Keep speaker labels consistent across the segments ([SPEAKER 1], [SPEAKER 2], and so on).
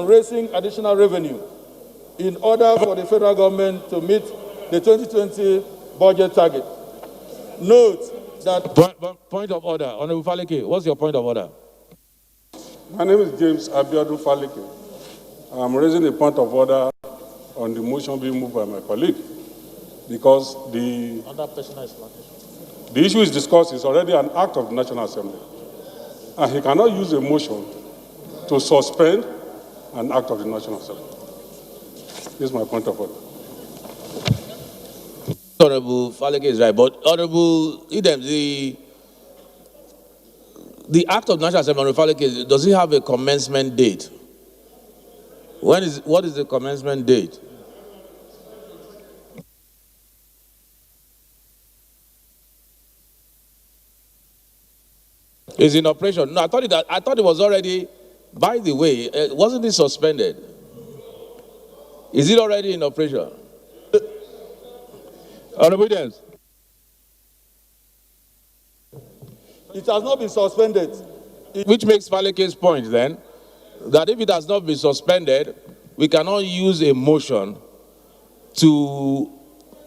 [SPEAKER 1] raising additional revenue in order for the federal government to meet the 2020 budget target. Note that...
[SPEAKER 2] Point of order. Honorable Faleke, what's your point of order?
[SPEAKER 3] My name is James Abiodun Faleke. I'm raising a point of order on the motion being moved by my colleague because the issue is discussed is already an act of the National Assembly. And he cannot use a motion to suspend an act of the National Assembly. This is my point of order.
[SPEAKER 2] Honorable Faleke is right, but Honorable Idem, the Act of National Assembly, Honorable Faleke, does it have a commencement date? What is the commencement date? Is in operation? No, I thought it was already. By the way, wasn't it suspended? Is it already in operation? Honorable Idem.
[SPEAKER 1] It has not been suspended.
[SPEAKER 2] Which makes Faleke's point then, that if it has not been suspended, we cannot use a motion to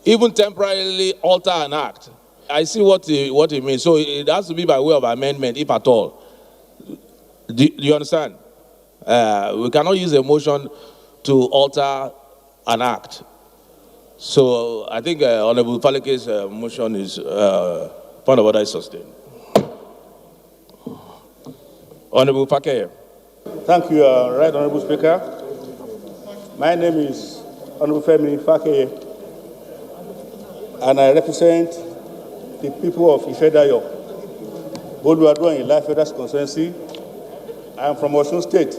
[SPEAKER 2] even temporarily alter an act. I see what he means. So it has to be by way of amendment, if at all. Do you understand? We cannot use a motion to alter an act. So I think Honorable Faleke's motion is point of order is sustained. Honorable Fakeye.
[SPEAKER 4] Thank you, Right Honorable Speaker. My name is Honorable Femi Fakeye, and I represent the people of Ifedayo, Boluwadua in Life Federal Constituency. I am from Osun State.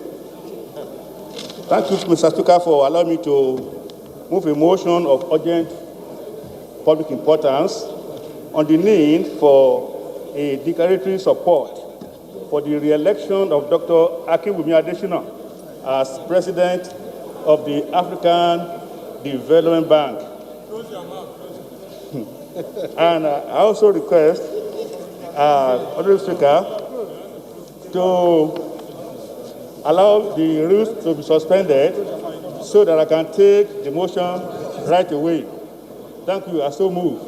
[SPEAKER 4] Thank you, Mr. Speaker, for allowing me to move a motion of urgent public importance on the need for a declaratory support for the re-election of Dr. Akinwumi Adesina as President of the African Development Bank. And I also request, Honorable Speaker, to allow the rules to be suspended so that I can take the motion right away. Thank you. I so move.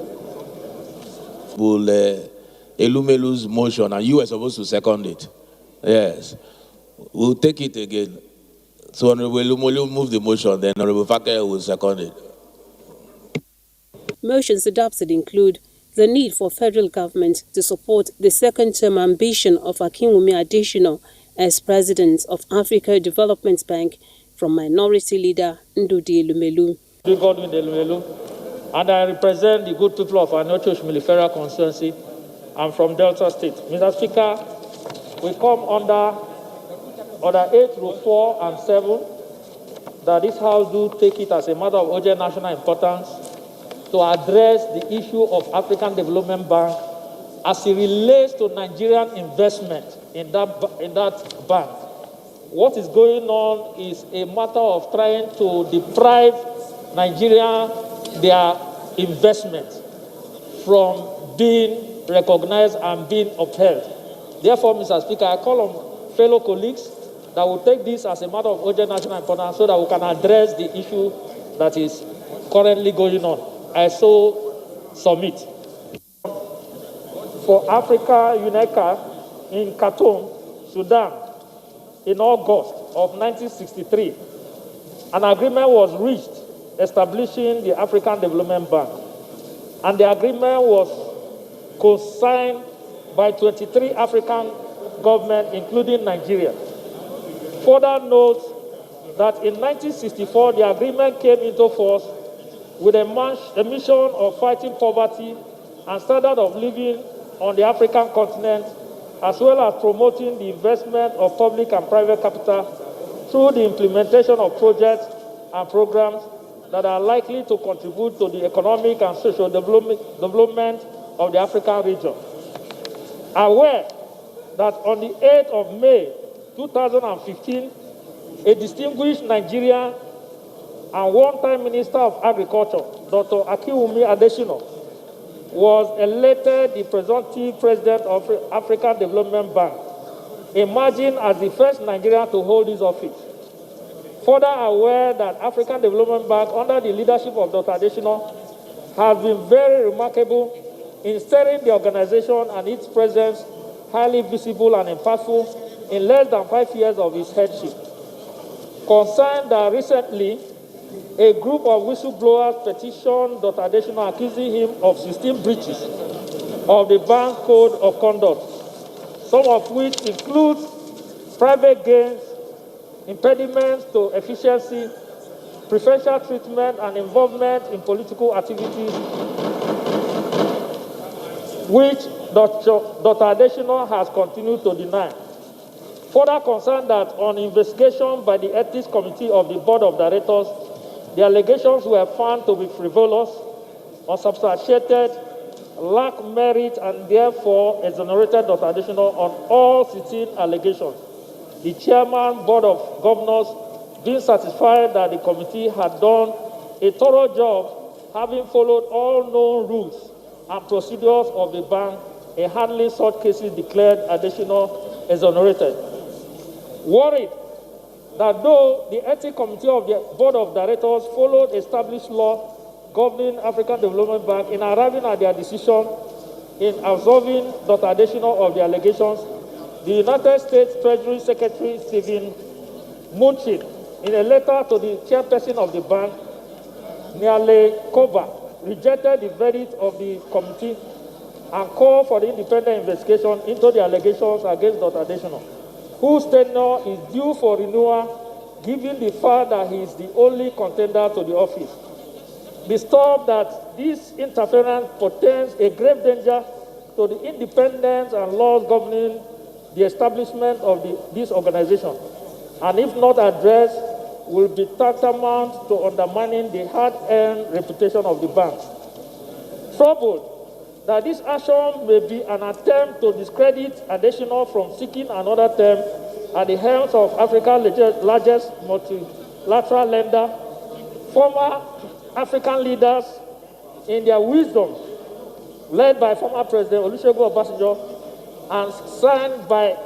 [SPEAKER 2] Elumelu's motion, and you were supposed to second it. Yes. We'll take it again. So Honorable Elumelu move the motion, then Honorable Fakeye will second it.
[SPEAKER 5] Motions adopted include the need for federal government to support the second-term ambition of Akinwumi Adesina as President of Africa Development Bank from Minority Leader Ndudi Elumelu.
[SPEAKER 6] Godwin Elumelu, and I represent the good people of Anocho Oshimili Federal Constituency. I'm from Delta State. Mr. Speaker, we come under Order 8, Rule 4 and 7, that this House do take it as a matter of urgent national importance to address the issue of African Development Bank as it relates to Nigerian investment in that bank. What is going on is a matter of trying to deprive Nigeria their investment from being recognized and being upheld. Therefore, Mr. Speaker, I call on fellow colleagues that will take this as a matter of urgent national importance so that we can address the issue that is currently going on. I so submit. For Africa UNECA in Khartoum, Sudan, in August of 1963, an agreement was reached establishing the African Development Bank. And the agreement was co-signed by 23 African governments, including Nigeria. Further note that in 1964, the agreement came into force with a mission of fighting poverty and standard of living on the African continent, as well as promoting the investment of public and private capital through the implementation of projects and programs that are likely to contribute to the economic and social development of the African region. Aware that on the 8th of May 2015, a distinguished Nigerian and one-time Minister of Agriculture, Dr. Akinwumi Adesina, was elected the presumptive President of African Development Bank, emerging as the first Nigerian to hold this office. further aware that African Development Bank, under the leadership of Dr. Adesina, has been very remarkable in steering the organization and its presence highly visible and impactful in less than 5 years of its headship. Concerned that recently, a group of whistleblowers petitioned Dr. Adesina accusing him of 16 breaches of the bank code of conduct, some of which include private gains, impediments to efficiency, preferential treatment, and involvement in political activities, which Dr. Adesina has continued to deny. Further concerned that on investigation by the Ethics Committee of the Board of Directors, the allegations were found to be frivolous, unsubstantiated, lack merit, and therefore exonerated Dr. Adesina on all 16 allegations. The Chairman, Board of Governors, being satisfied that the committee had done a thorough job, having followed all known rules and procedures of the bank in handling such cases, declared Adesina exonerated. Worried that though the Ethics Committee of the Board of Directors followed established law governing African Development Bank in arriving at their decision in absolving Dr. Adesina of the allegations, the United States Treasury Secretary Stephen Mnuchin, in a letter to the chairperson of the bank, Niale Koba, rejected the verdict of the committee and called for the independent investigation into the allegations against Dr. Adesina, whose tenure is due for renewal, given the fact that he is the only contender to the office. Disturbed that this interference portends a grave danger to the independence and laws governing the establishment of this organization, and if not addressed, will be tantamount to undermining the hard-earned reputation of the bank. Troubled that this action may be an attempt to discredit Adesina from seeking another term at the helm of Africa's largest multilateral lender, former African leaders, in their wisdom, led by former President Olusegun Obasanjo, and signed by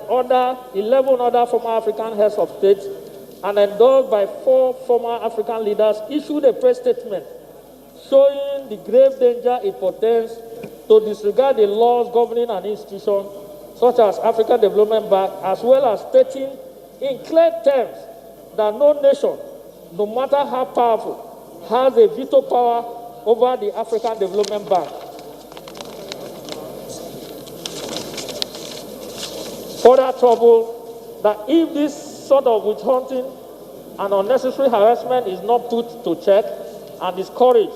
[SPEAKER 6] 11 other former African heads of state, and endorsed by 4 former African leaders, issued a press statement showing the grave danger it portends to disregard the laws governing an institution such as African Development Bank, as well as stating in clear terms that no nation, no matter how powerful, has a veto power over the African Development Bank. Further trouble that if this sort of witch hunting and unnecessary harassment is not put to check and discouraged,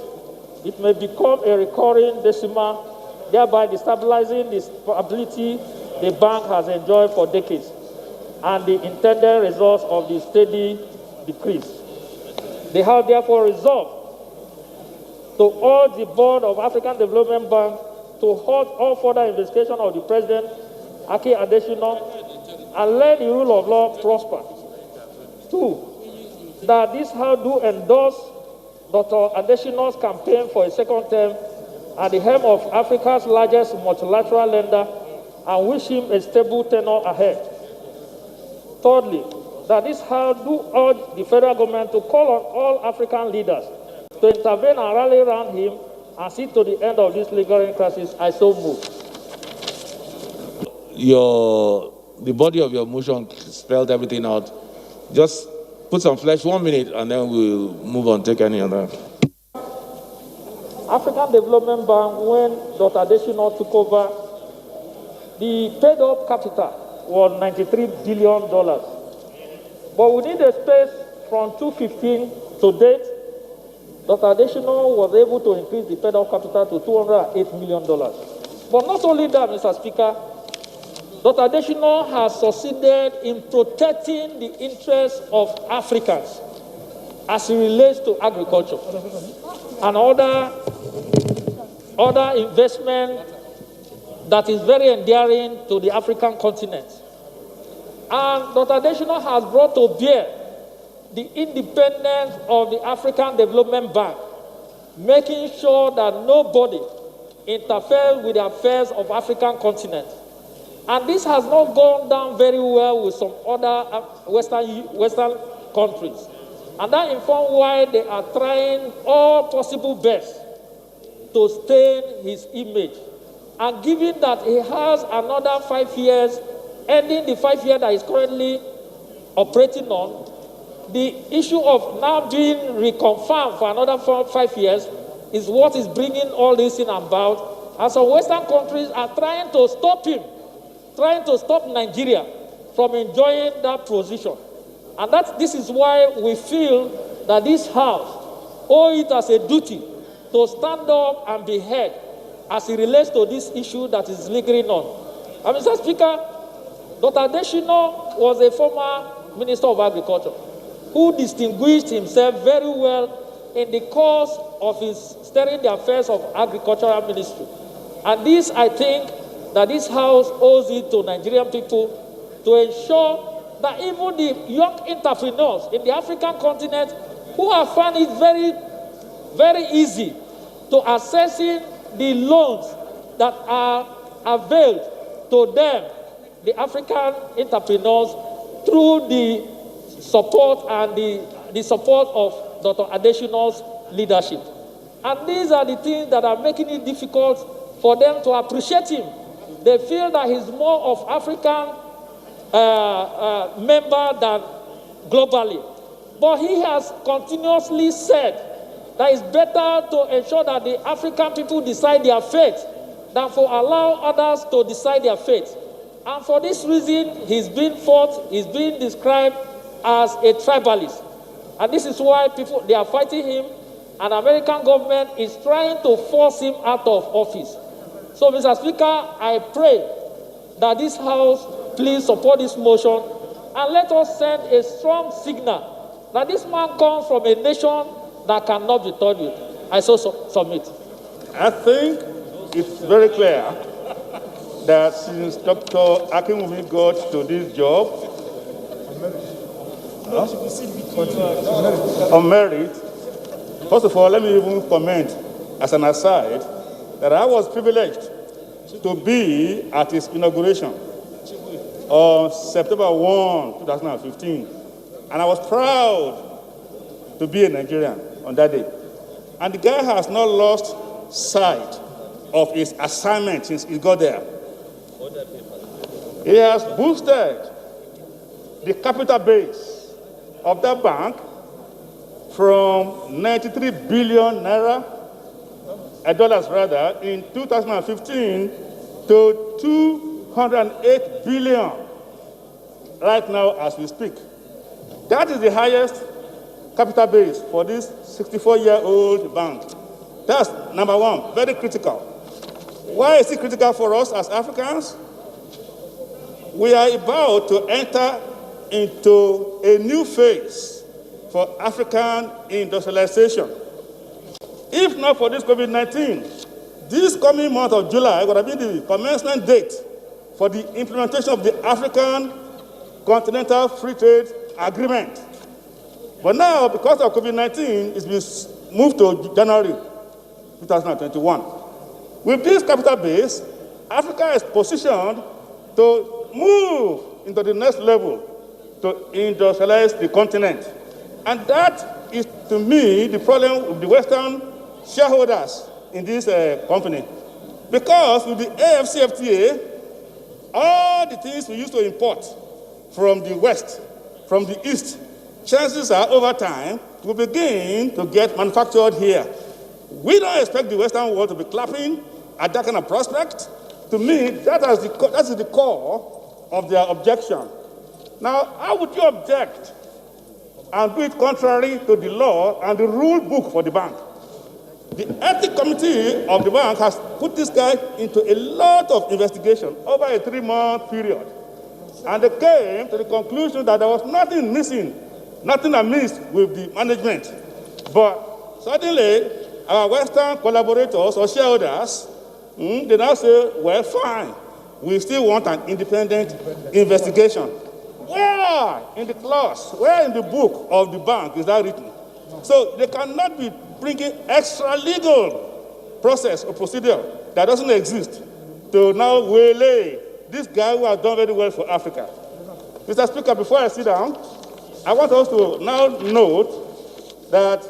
[SPEAKER 6] it may become a recurring decimal, thereby destabilizing the stability the bank has enjoyed for decades and the intended results of the steady decrease. They have therefore resolved to urge the Board of African Development Bank to halt all further investigation of the President, Aki Adesina, and let the rule of law prosper. 2, that this House do endorse Dr. Adesina's campaign for a second term at the helm of Africa's largest multilateral lender and wish him a stable tenure ahead. Thirdly, that this House do urge the federal government to call on all African leaders to intervene and rally around him and see to the end of this lingering crisis. I so move.
[SPEAKER 2] The body of your motion spelled everything out. Just put some flesh, 1 minute, and then we'll move on, take any other.
[SPEAKER 6] African Development Bank, when Dr. Adesina took over, the paid-up capital was $93 billion. But within the space from 2015 to date, Dr. Adesina was able to increase the paid-up capital to $208 million. But not only that, Mr. Speaker, Dr. Adesina has succeeded in protecting the interests of Africans as it relates to agriculture and other investment that is very endearing to the African continent. And Dr. Adesina has brought to bear the independence of the African Development Bank, making sure that nobody interferes with the affairs of the African continent. And this has not gone down very well with some other Western countries. And that informs why they are trying all possible best to stain his image. And given that he has another 5 years, ending the 5 years that he's currently operating on, the issue of now being reconfirmed for another 5 years is what is bringing all this in about. And some Western countries are trying to stop him, trying to stop Nigeria from enjoying that position. And this is why we feel that this House owes it as a duty to stand up and be heard as it relates to this issue that is lingering on. And Mr. Speaker, Dr. Adesina was a former Minister of Agriculture who distinguished himself very well in the course of his steering the affairs of Agricultural Ministry. And this, I think, that this House owes it to Nigerian people to ensure that even the young entrepreneurs in the African continent who have found it very, very easy to accessing the loans that are availed to them, the African entrepreneurs, through the support and the support of Dr. Adesina's leadership. And these are the things that are making it difficult for them to appreciate him. They feel that he's more of African member than globally. But he has continuously said that it's better to ensure that the African people decide their fate than for allow others to decide their fate. And for this reason, he's being described as a tribalist. And this is why they are fighting him, and the American government is trying to force him out of office. So, Mr. Speaker, I pray that this House please support this motion, and let us send a strong signal that this man comes from a nation that cannot be told with. I so submit.
[SPEAKER 4] I think it's very clear that since Dr. Akinwumi got to this job, on merit, first of all, let me even comment as an aside that I was privileged to be at his inauguration on September 1, 2015. And I was proud to be a Nigerian on that day. And the guy has not lost sight of his assignment since he got there. He has boosted the capital base of that bank from 93 billion naira, dollars rather, in 2015 to 208 billion right now as we speak. That is the highest capital base for this 64-year-old bank. That's number one, very critical. Why is it critical for us as Africans? We are about to enter into a new phase for African industrialization. If not for this COVID-19, this coming month of July would have been the commencement date for the implementation of the African Continental Free Trade Agreement. But now, because of COVID-19, it's been moved to January 2021. With this capital base, Africa is positioned to move into the next level to industrialize the continent. And that is, to me, the problem with the Western shareholders in this company. Because with the AFCFTA, all the things we used to import from the West, from the East, chances are over time will begin to get manufactured here. We don't expect the Western world to be clapping at that kind of prospect. To me, that is the core of their objection. Now, how would you object and do it contrary to the law and the rule book for the bank? The ethics committee of the bank has put this guy into a lot of investigation over a 3-month period. And they came to the conclusion that there was nothing missing, nothing amiss with the management. But suddenly, our Western collaborators or shareholders, they now say, well, fine, we still want an independent investigation. Where in the clause, where in the book of the bank is that written? So they cannot be bringing extra legal process or procedure that doesn't exist to now waylay this guy who has done very well for Africa. Mr. Speaker, before I sit down, I want us to now note that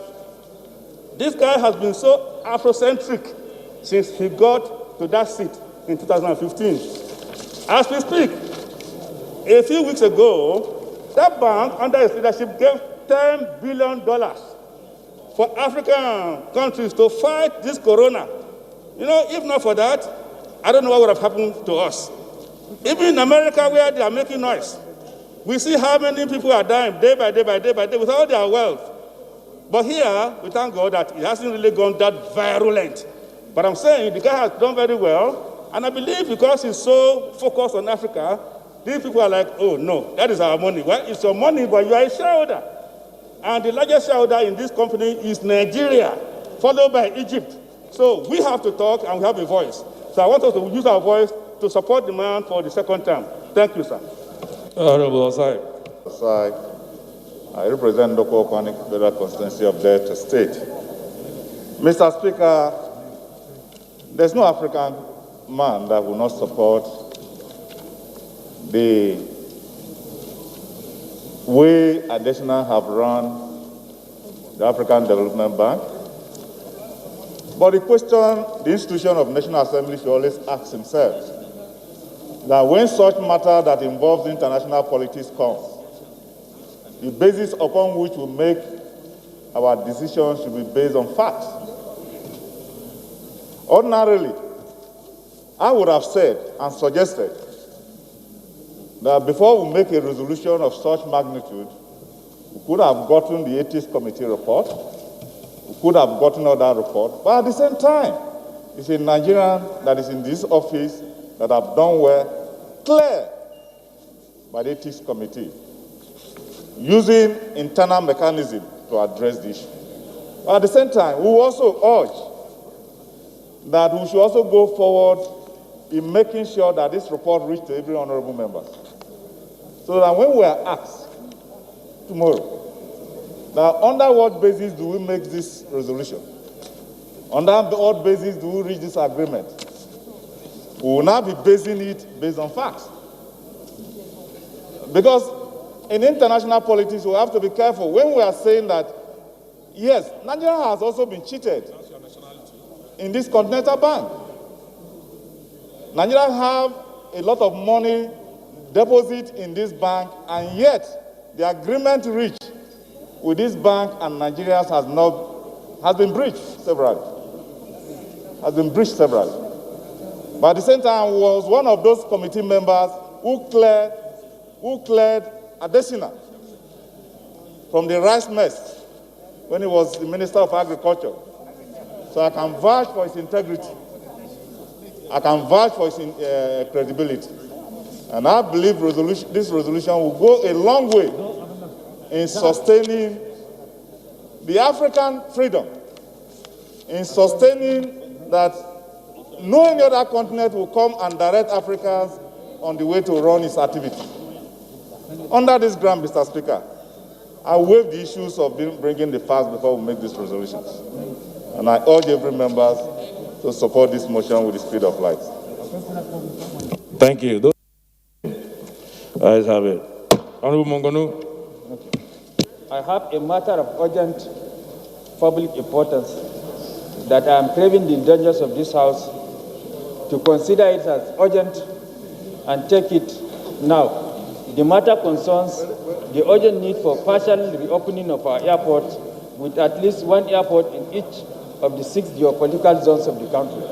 [SPEAKER 4] this guy has been so Afrocentric since he got to that seat in 2015. As we speak, a few weeks ago, that bank, under his leadership, gave $10 billion for African countries to fight this corona. You know, if not for that, I don't know what would have happened to us. Even in America, where they are making noise, we see how many people are dying day by day by day by day with all their wealth. But here, we thank God that it hasn't really gone that virulent. But I'm saying the guy has done very well, and I believe because he's so focused on Africa, these people are like, oh no, that is our money. Well, it's your money, but you are a shareholder. And the largest shareholder in this company is Nigeria, followed by Egypt. So we have to talk and we have a voice. So I want us to use our voice to support the man for the second term. Thank you, sir.
[SPEAKER 1] Honorable Osai.
[SPEAKER 7] I represent Doko Okwanik Federal Constituency of Delta State. Mr. Speaker, there's no African man that will not support the way Adesina have run the African Development Bank. But the question the institution of National Assembly should always ask himself, that when such matter that involves international politics comes, the basis upon which we make our decisions should be based on facts. Ordinarily, I would have said and suggested that before we make a resolution of such magnitude, we could have gotten the Ethics Committee report, we could have gotten other reports, but at the same time, it's a Nigerian that is in this office that have done well, clear by the Ethics Committee, using internal mechanism to address the issue. But at the same time, we also urge that we should also go forward in making sure that this report reaches to every honorable member. So that when we are asked tomorrow, that under what basis do we make this resolution? Under what basis do we reach this agreement? We will now be basing it based on facts. Because in international politics, we have to be careful when we are saying that, yes, Nigeria has also been cheated in this continental bank. Nigeria have a lot of money deposit in this bank, and yet the agreement reached with this bank and Nigeria has been breached severally. But at the same time, was one of those committee members who cleared Adesina from the rice mess when he was the Minister of Agriculture. So I can vouch for his integrity. I can vouch for his credibility. And I believe this resolution will go a long way in sustaining the African freedom, in sustaining that no any other continent will come and direct Africans on the way to run its activity. Under this ground, Mr. Speaker, I waive the issues of bringing the facts before we make these resolutions. And I urge every member to support this motion with the speed of light.
[SPEAKER 1] Thank you. Ayes have it. Honorable Mongonu.
[SPEAKER 8] I have a matter of urgent public importance that I am craving the indulgence of this House to consider it as urgent and take it now. The matter concerns the urgent need for partial reopening of our airport, with at least one airport in each of the 6 geopolitical zones of the country.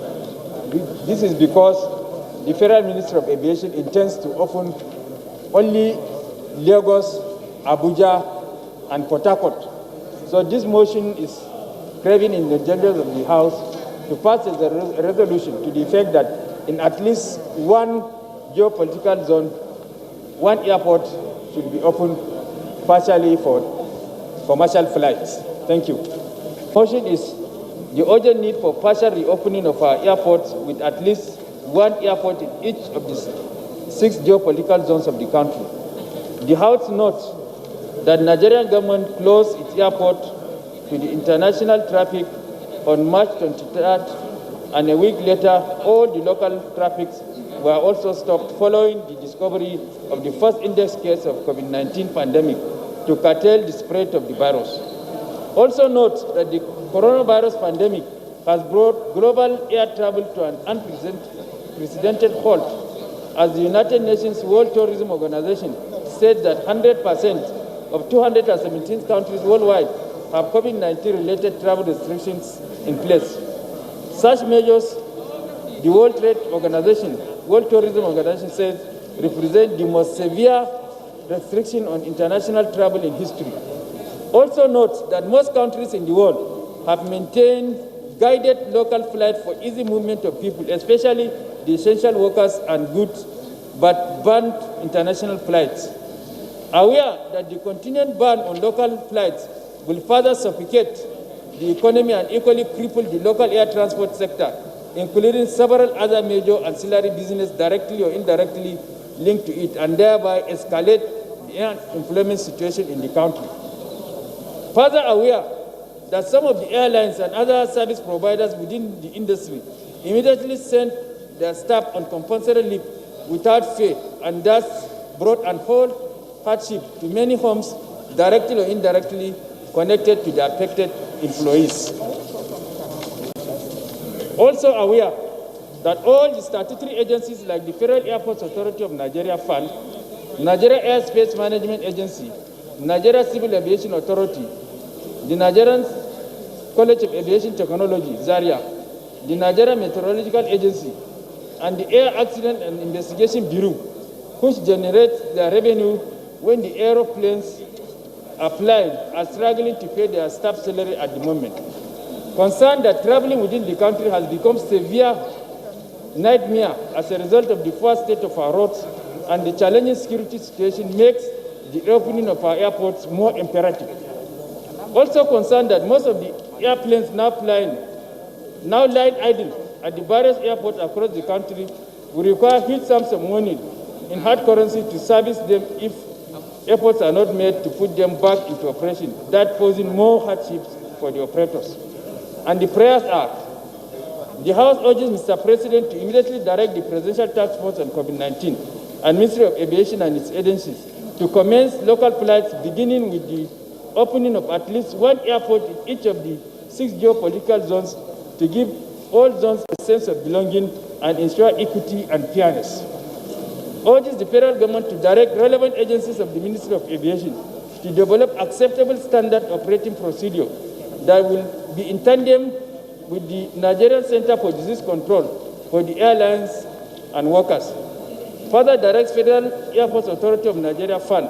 [SPEAKER 8] This is because the Federal Ministry of Aviation intends to open only Lagos, Abuja, and Port Harcourt. So this motion is craving in the indulgence of the House to pass a resolution to the effect that in at least one geopolitical zone, one airport should be opened partially for commercial flights. Thank you. Motion is the urgent need for partial reopening of our airports, with at least one airport in each of the 6 geopolitical zones of the country. The House notes that Nigerian government closed its airport to the international traffic on March 23rd, and a week later, all the local traffics were also stopped following the discovery of the first index case of COVID-19 pandemic to curtail the spread of the virus. Also note that the coronavirus pandemic has brought global air travel to an unprecedented halt, as the United Nations World Tourism Organization said that 100% of 217 countries worldwide have COVID-19 related travel restrictions in place. Such measures, the World Tourism Organization says, represent the most severe restriction on international travel in history. Also note that most countries in the world have maintained guided local flights for easy movement of people, especially the essential workers and goods, but banned international flights. Aware that the continued ban on local flights will further suffocate the economy and equally cripple the local air transport sector, including several other major ancillary businesses directly or indirectly linked to it, and thereby escalate the unemployment situation in the country. Further aware that some of the airlines and other service providers within the industry immediately sent their staff on compulsory leave without pay, and thus brought untold hardship to many homes directly or indirectly connected to the affected employees. Also aware that all the statutory agencies like the Federal Airports Authority of Nigeria FAN, Nigeria Airspace Management Agency, Nigeria Civil Aviation Authority, the Nigerian College of Aviation Technology, Zaria, the Nigeria Meteorological Agency, and the Air Accident and Investigation Bureau, which generates their revenue when the aeroplanes are flying, are struggling to pay their staff salary at the moment. Concerned that traveling within the country has become severe nightmare as a result of the poor state of our roads, and the challenging security situation makes the opening of our airports more imperative. Also concerned that most of the airplanes now lying idle at the various airports across the country will require huge sums of money in hard currency to service them if efforts are not made to put them back into operation, that posing more hardships for the operators. And the prayers are, the House urges Mr. President to immediately direct the Presidential Task Force on COVID-19 and Ministry of Aviation and its agencies to commence local flights beginning with the opening of at least one airport in each of the 6 geopolitical zones to give all zones a sense of belonging and ensure equity and fairness. Urges the federal government to direct relevant agencies of the Ministry of Aviation to develop acceptable standard operating procedure that will be in tandem with the Nigerian Center for Disease Control for the airlines and workers. Further directs Federal Airports Authority of Nigeria FAN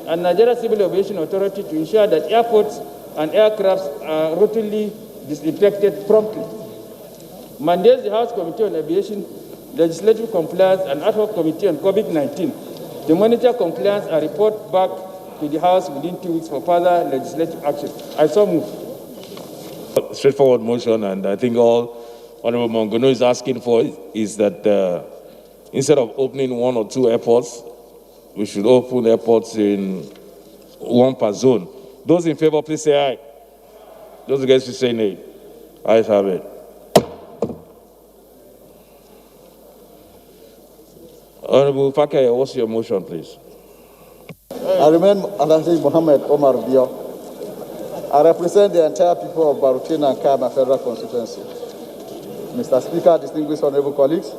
[SPEAKER 8] and Nigeria Civil Aviation Authority to ensure that airports and aircrafts are routinely disinfected promptly. Mandates the House Committee on Aviation, Legislative Compliance and Ad hoc Committee on COVID-19 to monitor compliance and report back to the House within 2 weeks for further legislative action. I so move.
[SPEAKER 2] Straightforward motion, and I think all Honorable Mongono is asking for is that instead of opening 1 or 2 airports, we should open airports in 1 per zone. Those in favor, please say aye. Those against, please say nay. Ayes have it. Honorable Fakaya, what's your motion, please?
[SPEAKER 9] I remain Alhaji Mohammed Omar Bio. I represent the entire people of Barutin and Kayama Federal Constituency. Mr. Speaker, distinguished honorable colleagues,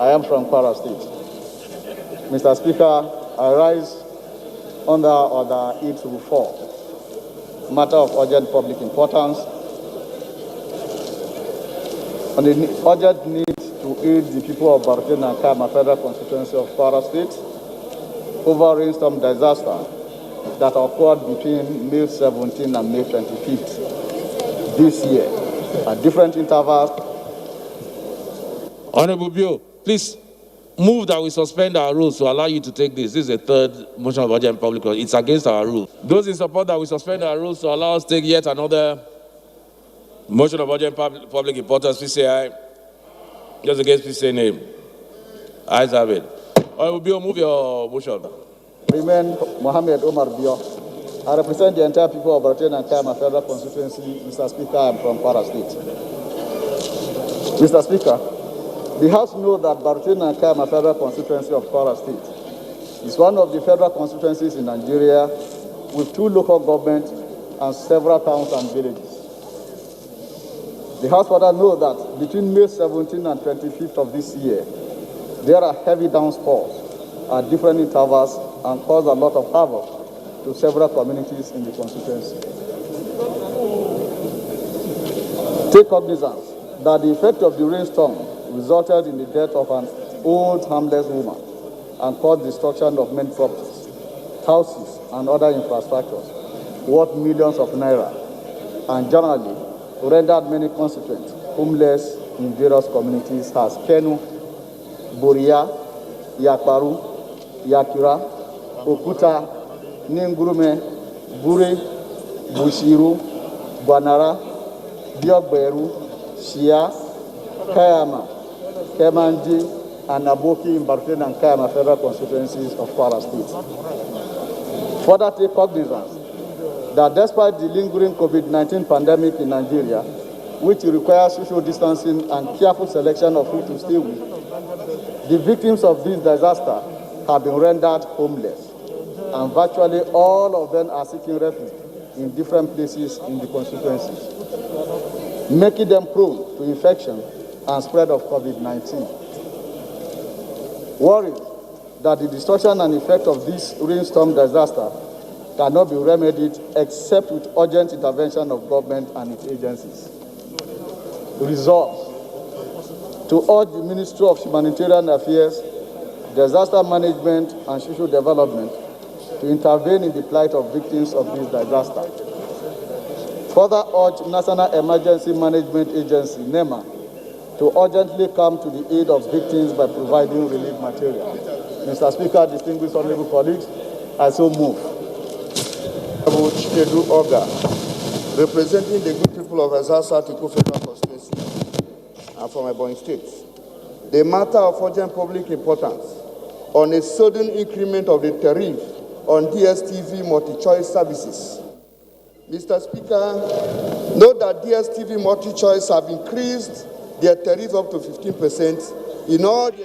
[SPEAKER 9] I am from Kwara State. Mr. Speaker, I rise under Order E24, matter of urgent public importance, on the urgent need to aid the people of Barutin and Kayama Federal Constituency of Kwara State over rainstorm disaster that occurred between May 17 and May 25th this year at different intervals.
[SPEAKER 2] Honorable Bio, please move that we suspend our rules to allow you to take this. This is a third motion of urgent public. It's against our rule. Those in support that we suspend our rules to allow us to take yet another motion of urgent public importance, please say aye. Those against, please say nay. Ayes have it. Honorable Bio, move your motion.
[SPEAKER 9] Remain Mohammed Omar Bio. I represent the entire people of Barutin and Kayama Federal Constituency. Mr. Speaker, I am from Kwara State. Mr. Speaker, the House knows that Barutin and Kayama Federal Constituency of Kwara State is one of the federal constituencies in Nigeria with 2 local governments and several towns and villages. The House further knows that between May 17 and 25th of this year, there are heavy downpours at different intervals and cause a lot of havoc to several communities in the constituency. Take cognizance that the effect of the rainstorm resulted in the death of an old harmless woman and caused destruction of many properties, houses, and other infrastructures worth millions of naira, and generally rendered many constituents homeless in various communities as Kenu, Boria, Yakparu, Yakira, Okuta, Ningurume, Bure, Bushiru, Banara, Biogberu, Shia, Kayama, Kemanji, and Naboki in Baruten and Kayama federal constituencies of Kwara State. Further take cognizance that despite the lingering COVID-19 pandemic in Nigeria, which requires social distancing and careful selection of who to stay with, the victims of this disaster have been rendered homeless, and virtually all of them are seeking refuge in different places in the constituencies, making them prone to infection and spread of COVID-19. Worried that the destruction and effect of this rainstorm disaster cannot be remedied except with urgent intervention of government and its agencies. Resolves to urge the Ministry of Humanitarian Affairs, Disaster Management and Social Development to intervene in the plight of victims of this disaster. Further urge National Emergency Management Agency, NEMA, to urgently come to the aid of victims by providing relief material. Mr. Speaker, distinguished honorable colleagues, I so move.
[SPEAKER 7] Chikedu Oga, representing the good people of Ezasa to Federal constituency and from Ebonyi State. The matter of urgent public importance on a sudden increment of the tariff on DSTV multi-choice services. Mr. Speaker, note that DSTV multi-choice have increased their tariff up to 15% in all the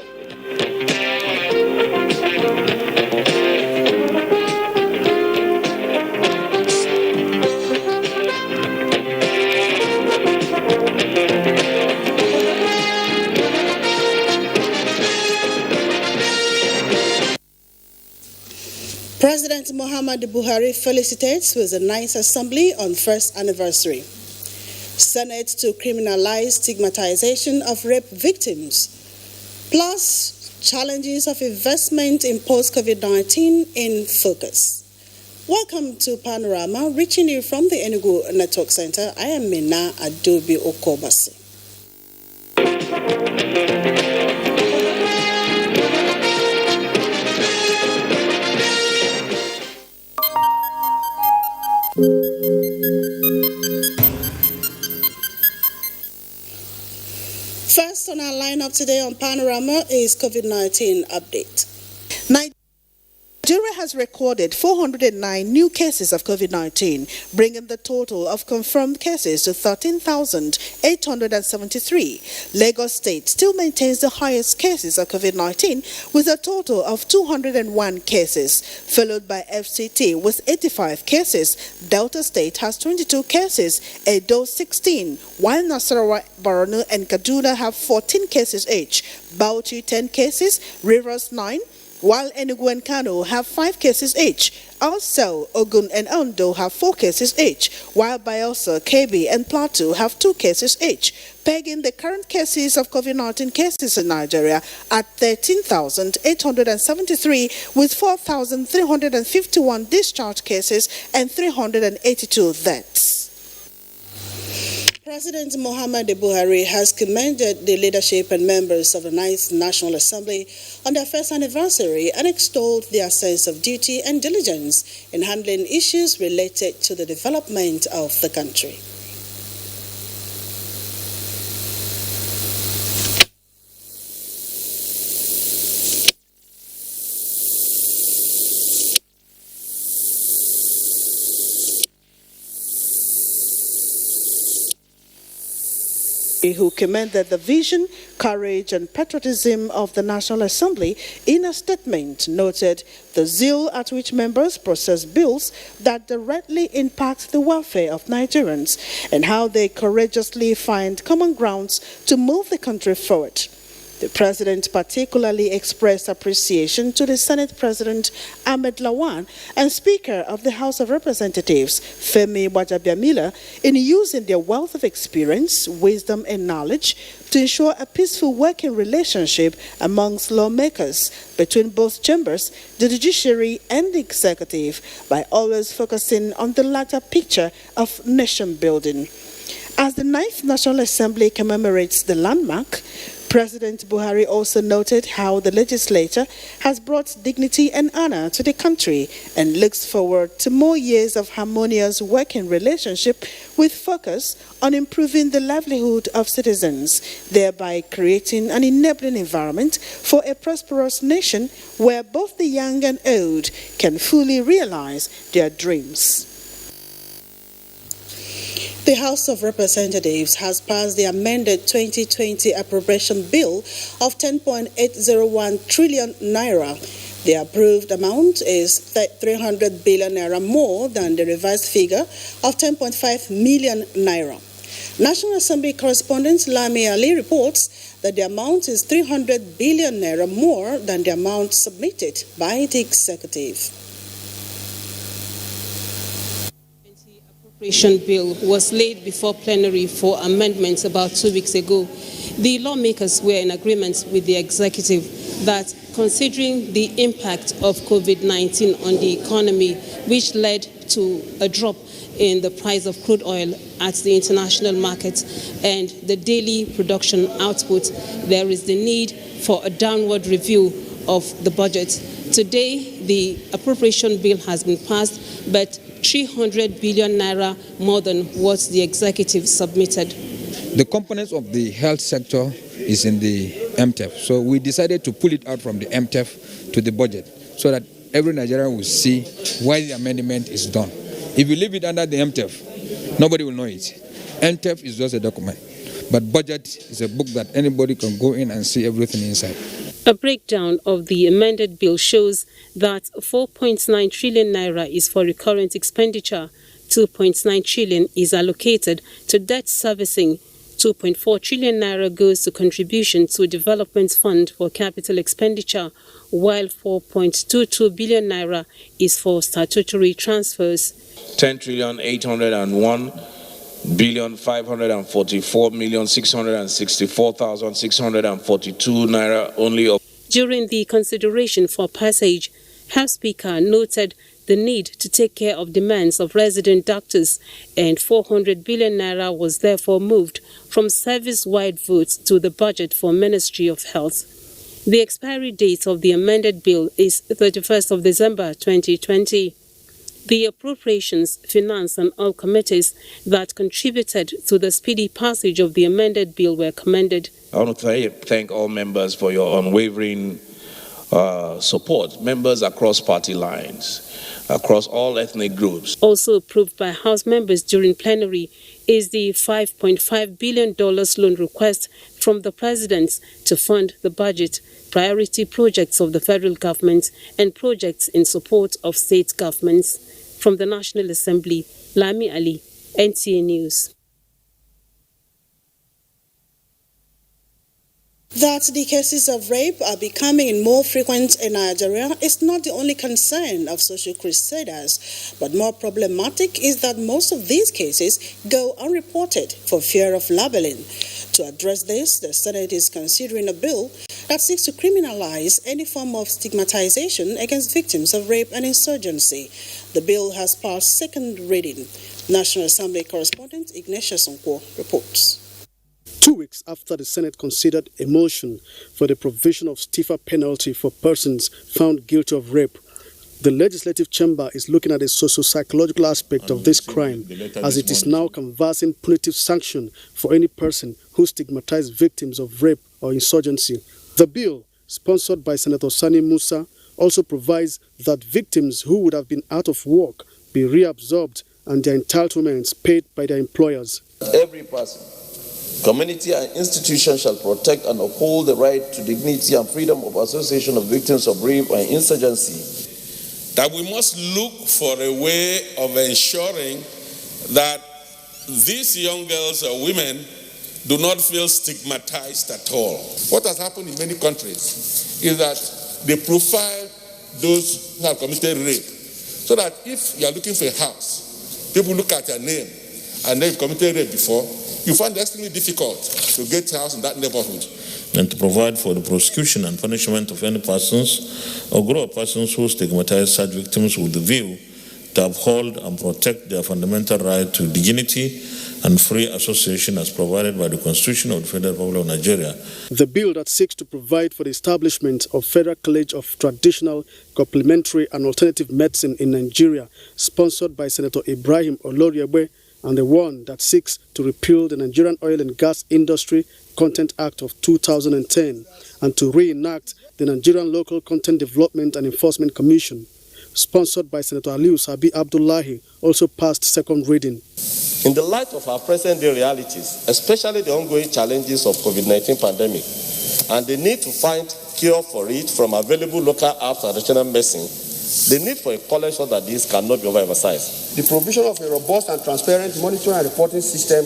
[SPEAKER 10] President Muhammadu Buhari felicitates with the 9th Assembly on first anniversary. Senate to criminalize stigmatization of rape victims, plus challenges of investment in post-COVID-19 in focus. Welcome to Panorama, reaching you from the Enugu Network Center. I am Mina Adobe Okobasi. First on our lineup today on Panorama is COVID-19 update. Nigeria has recorded 409 new cases of COVID-19, bringing the total of confirmed cases to 13,873. Lagos State still maintains the highest cases of COVID-19 with a total of 201 cases, followed by FCT with 85 cases. Delta State has 22 cases, Edo 16, while Nasarawa, Borno, and Kaduna have 14 cases each. Bauchi 10 cases, Rivers 9, while Enugu and Kano have 5 cases each. Also, Ogun and Ondo have 4 cases each, while Bayelsa, Kebbi, and Plateau have 2 cases each, pegging the current cases of COVID-19 cases in Nigeria at 13,873, with 4,351 discharged cases and 382 deaths. President Muhammadu Buhari has commended the leadership and members of the 9th National Assembly on their first anniversary and extolled their sense of duty and diligence in handling issues related to the development of the country. who commended the vision, courage and patriotism of the National Assembly, in a statement noted the zeal at which members process bills that directly impact the welfare of Nigerians and how they courageously find common grounds to move the country forward. The President particularly expressed appreciation to the Senate President Ahmed Lawan and Speaker of the House of Representatives Femi Gbajabiamila in using their wealth of experience, wisdom and knowledge to ensure a peaceful working relationship amongst lawmakers between both chambers, the judiciary and the executive, by always focusing on the larger picture of nation building. As the 9th National Assembly commemorates the landmark, President Buhari also noted how the legislature has brought dignity and honor to the country and looks forward to more years of harmonious working relationship with focus on improving the livelihood of citizens, thereby creating an enabling environment for a prosperous nation where both the young and old can fully realize their dreams. The House of Representatives has passed the amended 2020 appropriation bill of 10.801 trillion naira. The approved amount is 300 billion naira more than the revised figure of 10.5 million naira. National Assembly correspondent Lami Ali reports that the amount is 300 billion naira more than the amount submitted by the executive.
[SPEAKER 5] Appropriation bill was laid before plenary for amendments about 2 weeks ago. The lawmakers were in agreement with the executive that considering the impact of COVID-19 on the economy, which led to a drop in the price of crude oil at the international market and the daily production output, there is the need for a downward review of the budget. Today, the appropriation bill has been passed, but 300 billion naira more than what the executive submitted.
[SPEAKER 11] The components of the health sector is in the MTEF, so we decided to pull it out from the MTEF to the budget so that every Nigerian will see why the amendment is done. If you leave it under the MTEF, nobody will know it. MTEF is just a document, but budget is a book that anybody can go in and see everything inside.
[SPEAKER 5] A breakdown of the amended bill shows that 4.9 trillion naira is for recurrent expenditure, 2.9 trillion is allocated to debt servicing, 2.4 trillion naira goes to contribution to Development Fund for capital expenditure, while 4.22 billion naira is for statutory transfers.
[SPEAKER 2] 10,801,544,664,642 naira only.
[SPEAKER 5] During the consideration for passage, House Speaker noted the need to take care of demands of resident doctors, and 400 billion naira was therefore moved from service-wide votes to the budget for Ministry of Health. The expiry date of the amended bill is 31st of December 2020. The Appropriations, Finance and all committees that contributed to the speedy passage of the amended bill were commended.
[SPEAKER 2] I want to thank all members for your unwavering support, members across party lines, across all ethnic groups.
[SPEAKER 5] Also approved by House members during plenary is the $5.5 billion loan request from the President to fund the budget, priority projects of the federal government, and projects in support of state governments. From the National Assembly, Lami Ali, NTA News.
[SPEAKER 10] That the cases of rape are becoming more frequent in Nigeria is not the only concern of social crusaders, but more problematic is that most of these cases go unreported for fear of labeling. To address this, the Senate is considering a bill that seeks to criminalize any form of stigmatization against victims of rape and insurgency. The bill has passed second reading. National Assembly correspondent Ignatius Nkwo reports.
[SPEAKER 12] 2 weeks after the Senate considered a motion for the provision of stiffer penalty for persons found guilty of rape, the legislative chamber is looking at the socio-psychological aspect of this crime, as it is now canvassing punitive sanction for any person who stigmatized victims of rape or insurgency. The bill, sponsored by Senator Sani Musa, also provides that victims who would have been out of work be reabsorbed and their entitlements paid by their employers.
[SPEAKER 13] Every person Community and institutions shall protect and uphold the right to dignity and freedom of association of victims of rape and insurgency.
[SPEAKER 14] That we must look for a way of ensuring that these young girls or women do not feel stigmatized at all. What has happened in many countries is that they profile those who have committed rape, so that if you are looking for a house, people look at your name and they've committed rape before, you find it extremely difficult to get a house in that neighborhood.
[SPEAKER 15] And to provide for the prosecution and punishment of any persons or group of persons who stigmatize such victims with the view to uphold and protect their fundamental right to dignity and free association as provided by the Constitution of the Federal Republic of Nigeria.
[SPEAKER 12] The bill that seeks to provide for the establishment of Federal College of Traditional, Complementary and Alternative Medicine in Nigeria, sponsored by Senator Ibrahim Oloriegbe, and the one that seeks to repeal the Nigerian Oil and Gas Industry Content Act of 2010 and to reenact the Nigerian Local Content Development and Enforcement Commission, sponsored by Senator Aliu Sabi Abdullahi, also passed second reading.
[SPEAKER 16] In the light of our present-day realities, especially the ongoing challenges of COVID-19 pandemic, and the need to find cure for it from available local herbs and traditional medicine, the need for a college so that this cannot be overemphasized.
[SPEAKER 17] The provision of a robust and transparent monitoring and reporting system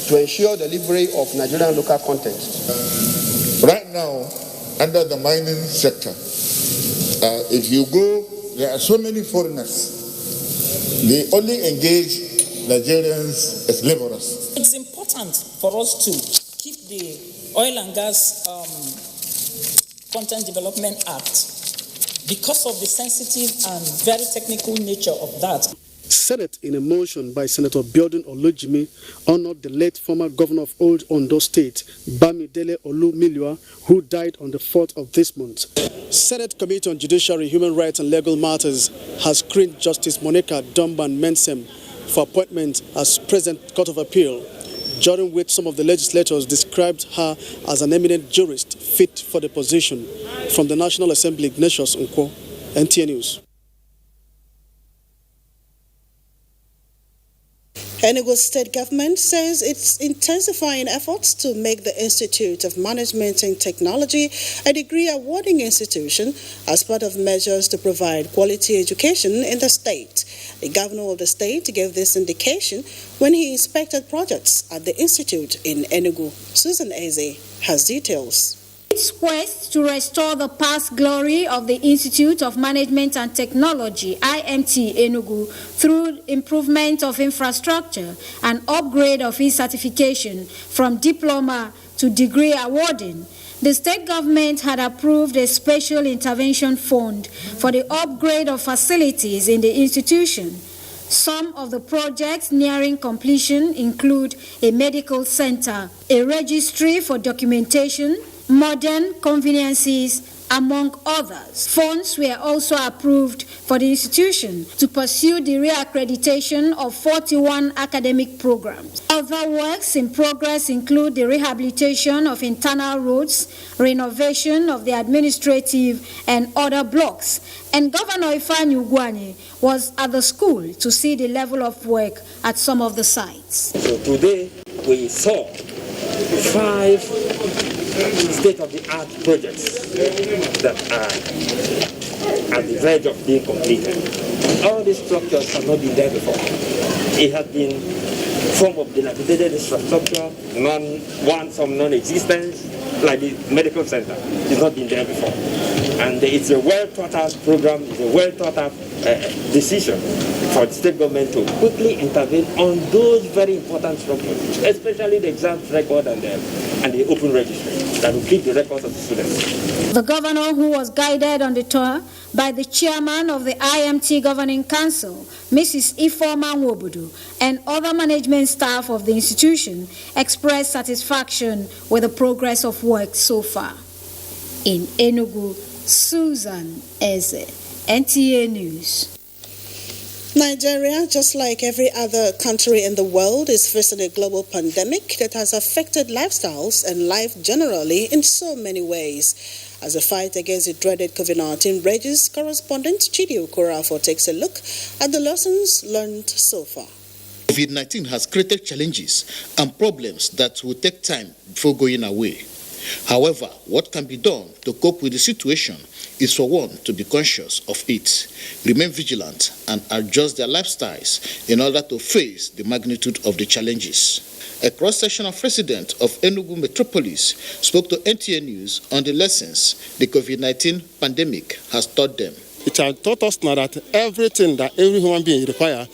[SPEAKER 17] to ensure delivery of Nigerian local content.
[SPEAKER 18] Right now, under the mining sector, if you go, there are so many foreigners. They only engage Nigerians as laborers.
[SPEAKER 19] It's important for us to keep the Oil and Gas Content Development Act because of the sensitive and very technical nature of that.
[SPEAKER 12] Senate, in a motion by Senator Biodun Olujimi, honored the late former governor of Old Ondo State, Bamidele Olumilua, who died on the 4th of this month. Senate Committee on Judiciary, Human Rights and Legal Matters has screened Justice Monica Domban Mensem for appointment as President Court of Appeal, during which some of the legislators described her as an eminent jurist fit for the position. From the National Assembly, Ignatius Nkwo, NTA News.
[SPEAKER 10] Enugu State Government says it's intensifying efforts to make the Institute of Management and Technology a degree-awarding institution as part of measures to provide quality education in the state. The governor of the state gave this indication when he inspected projects at the institute in Enugu. Susan Eze has details.
[SPEAKER 20] Its quest to restore the past glory of the Institute of Management and Technology, IMT Enugu, through improvement of infrastructure and upgrade of its certification from diploma to degree awarding. The state government had approved a special intervention fund for the upgrade of facilities in the institution. Some of the projects nearing completion include a medical center, a registry for documentation, modern conveniences, among others. Funds were also approved for the institution to pursue the reaccreditation of 41 academic programs. Other works in progress include the rehabilitation of internal roads, renovation of the administrative and other blocks. And Governor Ifeanyi Ugwuanyi was at the school to see the level of work at some of the sites.
[SPEAKER 21] So today we saw 5 state-of-the-art projects that are at the verge of being completed. All these structures have not been there before. It has been form of dilapidated infrastructure, some non-existence, like the medical center. It's not been there before. And it's a well-thought-out program, it's a well-thought-out decision for the state government to quickly intervene on those very important structures, especially the exam record and the open registry that will keep the records of the students.
[SPEAKER 20] The governor, who was guided on the tour by the chairman of the IMT Governing Council, Mrs. Ifeoma Nwobodo, and other management staff of the institution, expressed satisfaction with the progress of work so far. In Enugu, Susan Eze, NTA News.
[SPEAKER 10] Nigeria, just like every other country in the world, is facing a global pandemic that has affected lifestyles and life generally in so many ways. As the fight against the dreaded COVID-19 rages, correspondent Chidi Okorafor takes a look at the lessons learned so far.
[SPEAKER 3] COVID-19 has created challenges and problems that will take time before going away. However, what can be done to cope with the situation is for one to be conscious of it, remain vigilant, and adjust their lifestyles in order to face the magnitude of the challenges. A cross-section of residents of Enugu Metropolis spoke to NTA News on the lessons the COVID-19 pandemic has taught them.
[SPEAKER 22] It has taught us now that everything that every human being requires,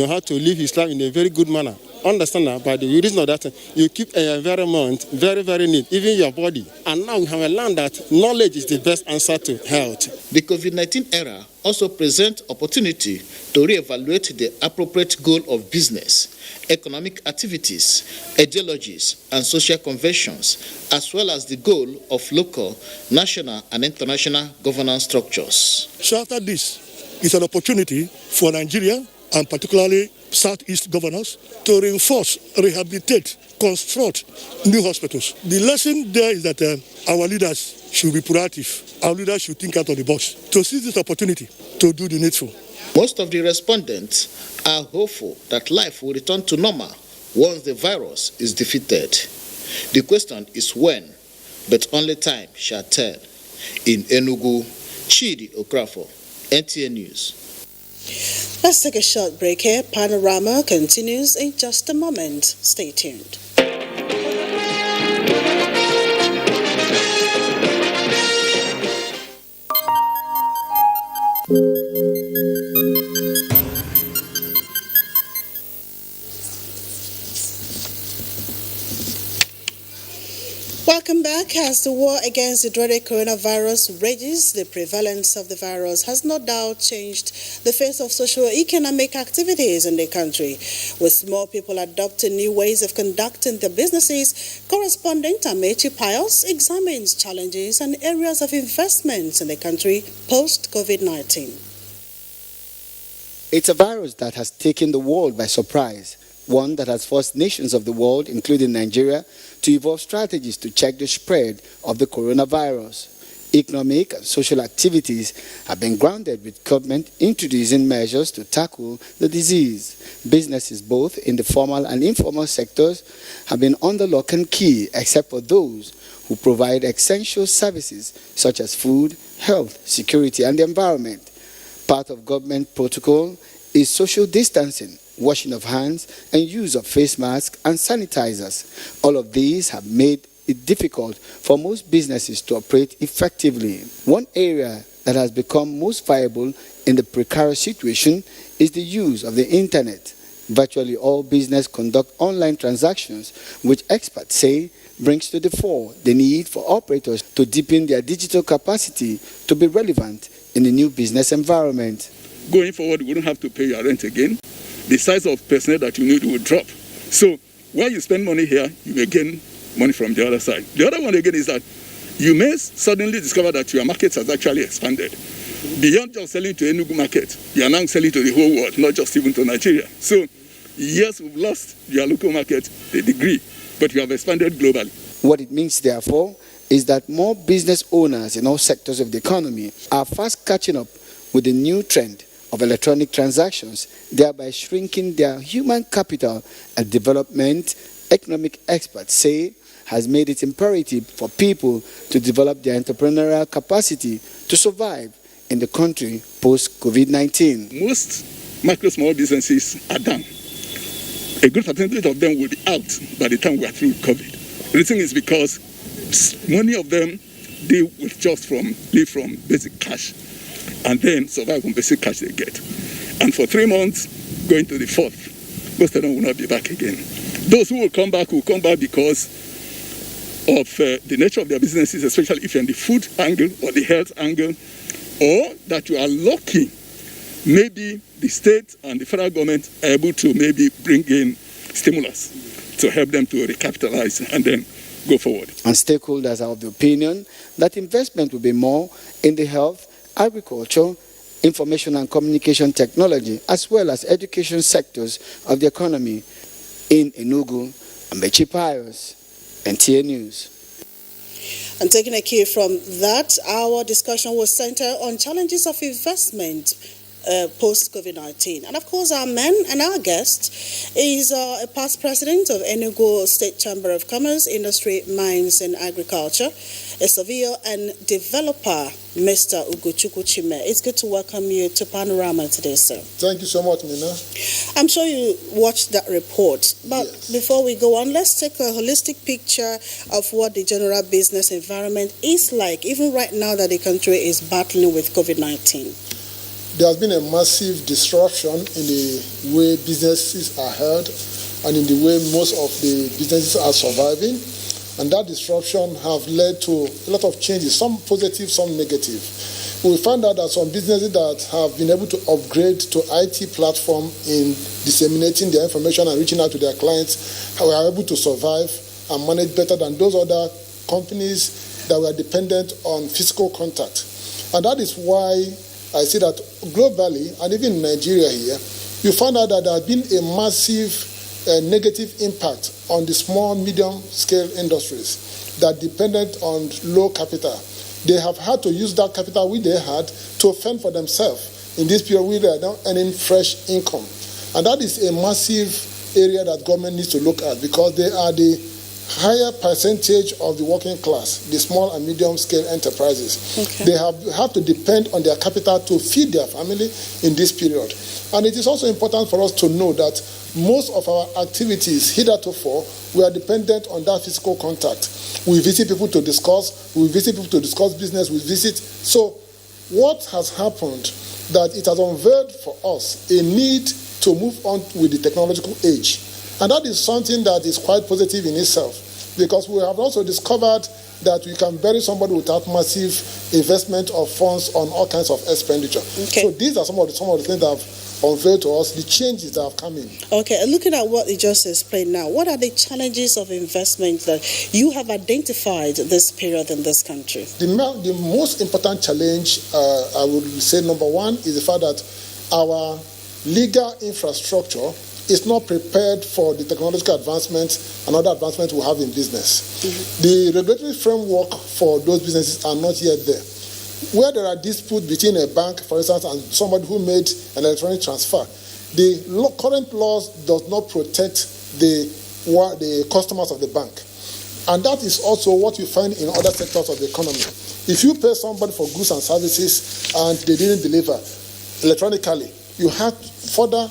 [SPEAKER 22] how to live his life in a very good manner. Understand that by the reason of that, you keep an environment very, very neat, even your body. And now we have learned that knowledge is the best answer to health.
[SPEAKER 3] The COVID-19 era also presents opportunity to reevaluate the appropriate goal of business, economic activities, ideologies, and social conventions, as well as the goal of local, national, and international governance structures.
[SPEAKER 23] So after this, it's an opportunity for Nigeria, and particularly Southeast governors, to reinforce, rehabilitate, construct new hospitals. The lesson there is that our leaders should be proactive. Our leaders should think out of the box to seize this opportunity to do the needful.
[SPEAKER 3] Most of the respondents are hopeful that life will return to normal once the virus is defeated. The question is when, but only time shall tell. In Enugu, Chidi Okrafo, NTA News.
[SPEAKER 10] Let's take a short break here. Panorama continues in just a moment. Stay tuned. Welcome back. As the war against the dreaded coronavirus rages, the prevalence of the virus has no doubt changed the face of socio-economic activities in the country. With more people adopting new ways of conducting their businesses, correspondent Amechi Pius examines challenges and areas of investments in the country post-COVID-19.
[SPEAKER 24] It's a virus that has taken the world by surprise, one that has forced nations of the world, including Nigeria, to evolve strategies to check the spread of the coronavirus. Economic and social activities have been grounded with government introducing measures to tackle the disease. Businesses both in the formal and informal sectors have been under lock and key, except for those who provide essential services such as food, health, security, and the environment. Part of government protocol is social distancing, washing of hands, and use of face masks and sanitizers. All of these have made it difficult for most businesses to operate effectively. One area that has become most viable in the precarious situation is the use of the internet. Virtually all business conduct online transactions, which experts say brings to the fore the need for operators to deepen their digital capacity to be relevant in the new business environment.
[SPEAKER 1] Going forward, we don't have to pay your rent again. The size of personnel that you need will drop. So while you spend money here, you may gain money from the other side. The other one again is that you may suddenly discover that your market has actually expanded. Beyond just selling to Enugu market, you are now selling to the whole world, not just even to Nigeria. So yes, we've lost your local market a degree, but you have expanded globally.
[SPEAKER 24] What it means, therefore, is that more business owners in all sectors of the economy are fast catching up with the new trend of electronic transactions, thereby shrinking their human capital and development. Economic experts say has made it imperative for people to develop their entrepreneurial capacity to survive in the country post-COVID-19.
[SPEAKER 1] Most micro small businesses are down. A good percentage of them will be out by the time we are through with COVID. The reason is because many of them deal with just live from basic cash and then survive on basic cash they get. And for 3 months, going to the 4th, most of them will not be back again. Those who will come back because of the nature of their businesses, especially if you're in the food angle or the health angle, or that you are lucky, maybe the state and the federal government are able to maybe bring in stimulus to help them to recapitalize and then go forward.
[SPEAKER 24] And stakeholders are of the opinion that investment will be more in the health, agriculture, information and communication technology, as well as education sectors of the economy. In Enugu, Amechi Pius, NTA News.
[SPEAKER 10] And taking a cue from that, our discussion was centered on challenges of investment post-COVID-19. And of course, our man and our guest is a past president of Enugu State Chamber of Commerce, Industry, Mines and Agriculture, a surveyor and developer, Mr. Ugochukwu Chime. It's good to welcome you to Panorama today, sir.
[SPEAKER 23] Thank you so much, Nina.
[SPEAKER 10] I'm sure you watched that report, but
[SPEAKER 23] yes.
[SPEAKER 10] Before we go on, let's take a holistic picture of what the general business environment is like, even right now that the country is battling with COVID-19.
[SPEAKER 23] There has been a massive disruption in the way businesses are held and in the way most of the businesses are surviving. And that disruption have led to a lot of changes, some positive, some negative. We found out that some businesses that have been able to upgrade to IT platform in disseminating their information and reaching out to their clients were able to survive and manage better than those other companies that were dependent on physical contact. And that is why I see that globally, and even in Nigeria here, you find out that there has been a massive negative impact on the small, medium-scale industries that depended on low capital. They have had to use that capital which they had to fend for themselves in this period where they are now earning fresh income. And that is a massive area that government needs to look at because they are the higher percentage of the working class, the small and medium-scale enterprises. Okay. They have to depend on their capital to feed their family in this period. And it is also important for us to know that most of our activities heretofore we are dependent on that physical contact. We visit people to discuss, business, we visit. So what has happened that it has unveiled for us a need to move on with the technological age. And that is something that is quite positive in itself because we have also discovered that we can bury somebody without massive investment of funds on all kinds of expenditure. Okay. So these are some of the things that have unveiled to us, the changes that have come in.
[SPEAKER 10] Okay, looking at what you just explained now, what are the challenges of investment that you have identified this period in this country?
[SPEAKER 23] The most important challenge, I would say number one, is the fact that our legal infrastructure is not prepared for the technological advancements and other advancements we have in business. Mm-hmm. The regulatory framework for those businesses are not yet there. Where there are disputes between a bank, for instance, and somebody who made an electronic transfer, the current laws does not protect the customers of the bank. And that is also what you find in other sectors of the economy. If you pay somebody for goods and services and they didn't deliver electronically, you have further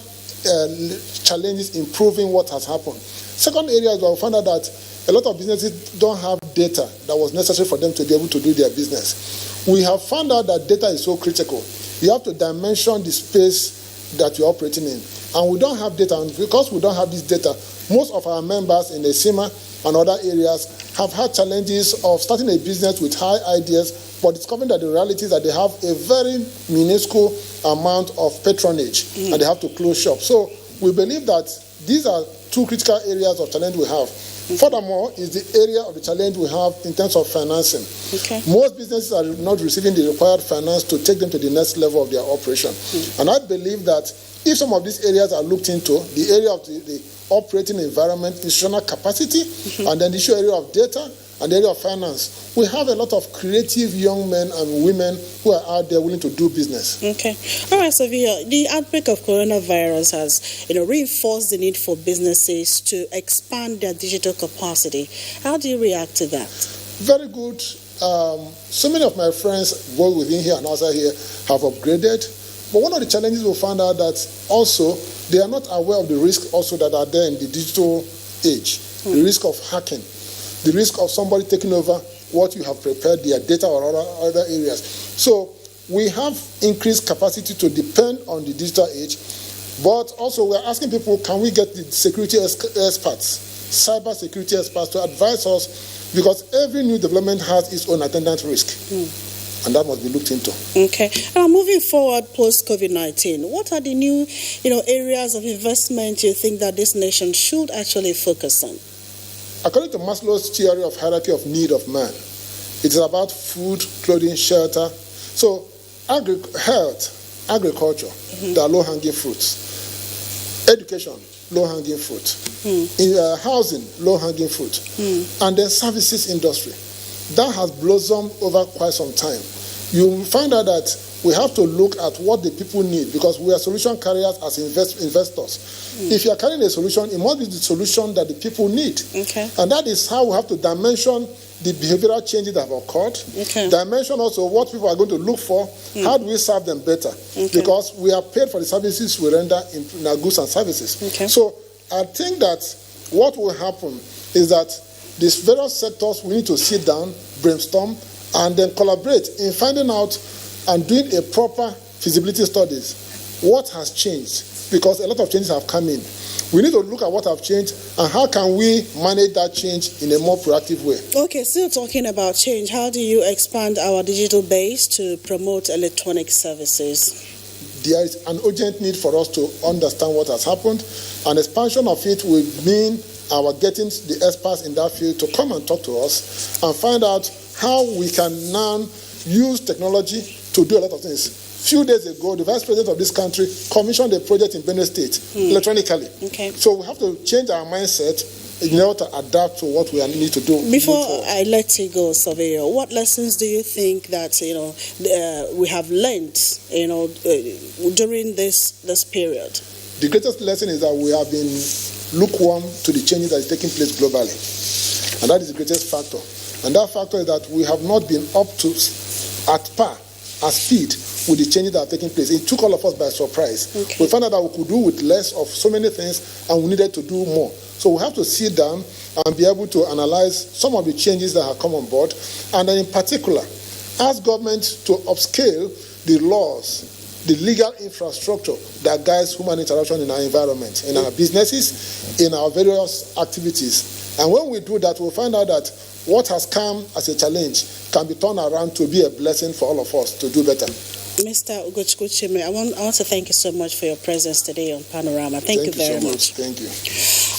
[SPEAKER 23] challenges in proving what has happened. Second area is where we found out that a lot of businesses don't have data that was necessary for them to be able to do their business. We have found out that data is so critical. You have to dimension the space that you're operating in. And we don't have data, and because we don't have this data, most of our members in the SEMA and other areas have had challenges of starting a business with high ideas, but discovering that the reality is that they have a very minuscule amount of patronage and they have to close shop. So we believe that these are two critical areas of challenge we have. Furthermore, is the area of the challenge we have in terms of financing. Okay. Most businesses are not receiving the required finance to take them to the next level of their operation. And I believe that if some of these areas are looked into, the area of the operating environment, institutional capacity, and then the issue area of data and the area of finance, we have a lot of creative young men and women who are out there willing to do business.
[SPEAKER 10] Okay. All right, so the outbreak of coronavirus has, reinforced the need for businesses to expand their digital capacity. How do you react to that?
[SPEAKER 23] Very good. So many of my friends, both within here and outside here, have upgraded. But one of the challenges we found out that also they are not aware of the risks also that are there in the digital age. The risk of hacking, the risk of somebody taking over what you have prepared, their data or other areas. So we have increased capacity to depend on the digital age, but also we're asking people, can we get the security experts, cyber security experts to advise us, because every new development has its own attendant risk. And that must be looked into. Okay.
[SPEAKER 10] Moving forward post-COVID-19, what are the new, areas of investment you think that this nation should actually focus on?
[SPEAKER 23] According to Maslow's theory of hierarchy of need of man, it is about food, clothing, shelter. So, health, agriculture, there are low-hanging fruits. Education, low-hanging fruit. Housing, low-hanging fruit. And then services industry. That has blossomed over quite some time. You find out that
[SPEAKER 4] we have to look at what the people need, because we are solution carriers as investors. If you are carrying a solution, it must be the solution that the people need.
[SPEAKER 10] Okay.
[SPEAKER 4] And that is how we have to dimension the behavioral changes that have occurred.
[SPEAKER 10] Okay.
[SPEAKER 4] Dimension also what people are going to look for. How do we serve them better? Because we are paid for the services we render in our goods and services.
[SPEAKER 10] Okay.
[SPEAKER 4] So I think that what will happen is that these various sectors, we need to sit down, brainstorm, and then collaborate in finding out and doing a proper feasibility studies. What has changed? Because a lot of changes have come in. We need to look at what have changed and how can we manage that change in a more proactive way.
[SPEAKER 10] Okay, still talking about change, how do you expand our digital base to promote electronic services?
[SPEAKER 4] There is an urgent need for us to understand what has happened. An expansion of it will mean our getting the experts in that field to come and talk to us and find out how we can now use technology to do a lot of things. Few days ago, the Vice President of this country commissioned a project in Benue State electronically.
[SPEAKER 10] Okay.
[SPEAKER 4] So we have to change our mindset in order to adapt to what we need to do.
[SPEAKER 10] Before I let you go, Surveyor, what lessons do you think that we have learned during this period?
[SPEAKER 4] The greatest lesson is that we have been lukewarm to the changes that is taking place globally, and that is the greatest factor. And that factor is that we have not been up to at par, at speed with the changes that are taking place. It took all of us by surprise.
[SPEAKER 10] Okay.
[SPEAKER 4] We found out that we could do with less of so many things, and we needed to do more. So we have to sit down and be able to analyze some of the changes that have come on board, and then in particular, ask government to upscale the laws, the legal infrastructure that guides human interaction in our environment, in our businesses, in our various activities. And when we do that, we'll find out that what has come as a challenge can be turned around to be a blessing for all of us to do better.
[SPEAKER 10] Mr. Ugochukwu Chime, I want to thank you so much for your presence today on Panorama. Thank you very much.
[SPEAKER 4] Thank you.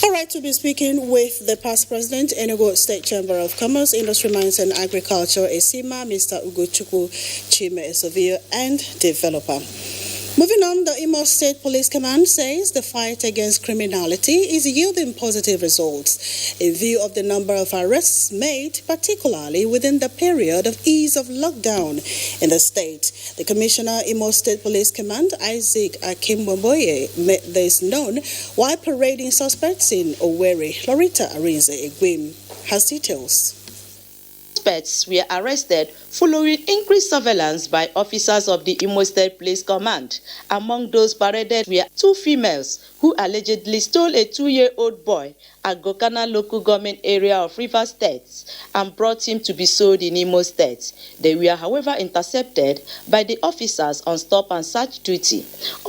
[SPEAKER 10] All right, to be speaking with the past president, Enugu State Chamber of Commerce, Industry, Mines and Agriculture, ESIMA, Mr. Ugochukwu Chime, a surveyor and developer. Moving on, the Imo State Police Command says the fight against criminality is yielding positive results in view of the number of arrests made, particularly within the period of ease of lockdown in the state. The Commissioner, Imo State Police Command, Isaac Akimboboye, made this known while parading suspects in Owerri. Lorita Arinze Egwim has details.
[SPEAKER 6] Suspects were arrested following increased surveillance by officers of the Imo State Police Command. Among those paraded were 2 females who allegedly stole a 2-year-old boy at Gokana local government area of Rivers State and brought him to be sold in Imo State. They were, however, intercepted by the officers on stop and search duty.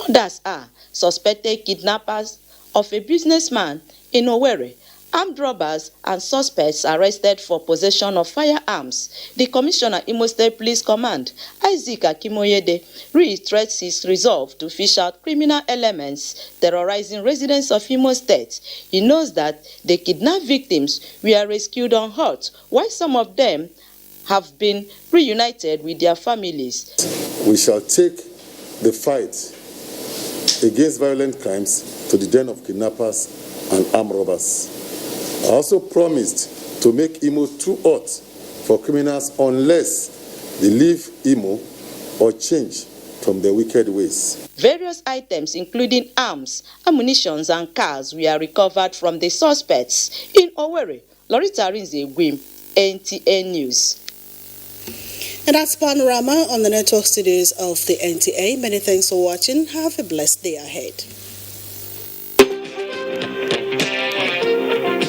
[SPEAKER 6] Others are suspected kidnappers of a businessman in Owerri, armed robbers and suspects arrested for possession of firearms. The Commissioner, Imo State Police Command, Isaac Akimoyede, reiterates his resolve to fish out criminal elements terrorizing residents of Imo State. He knows that the kidnapped victims were rescued unhurt, while some of them have been reunited with their families.
[SPEAKER 8] We shall take the fight against violent crimes to the den of kidnappers and armed robbers. I also promised to make Imo too hot for criminals unless they leave Imo or change from their wicked ways.
[SPEAKER 6] Various items, including arms, ammunition, and cars, were recovered from the suspects in Owerri. Lorita Arinze Egwim, NTA News.
[SPEAKER 10] And that's Panorama on the network studios of the NTA. Many thanks for watching. Have a blessed day ahead.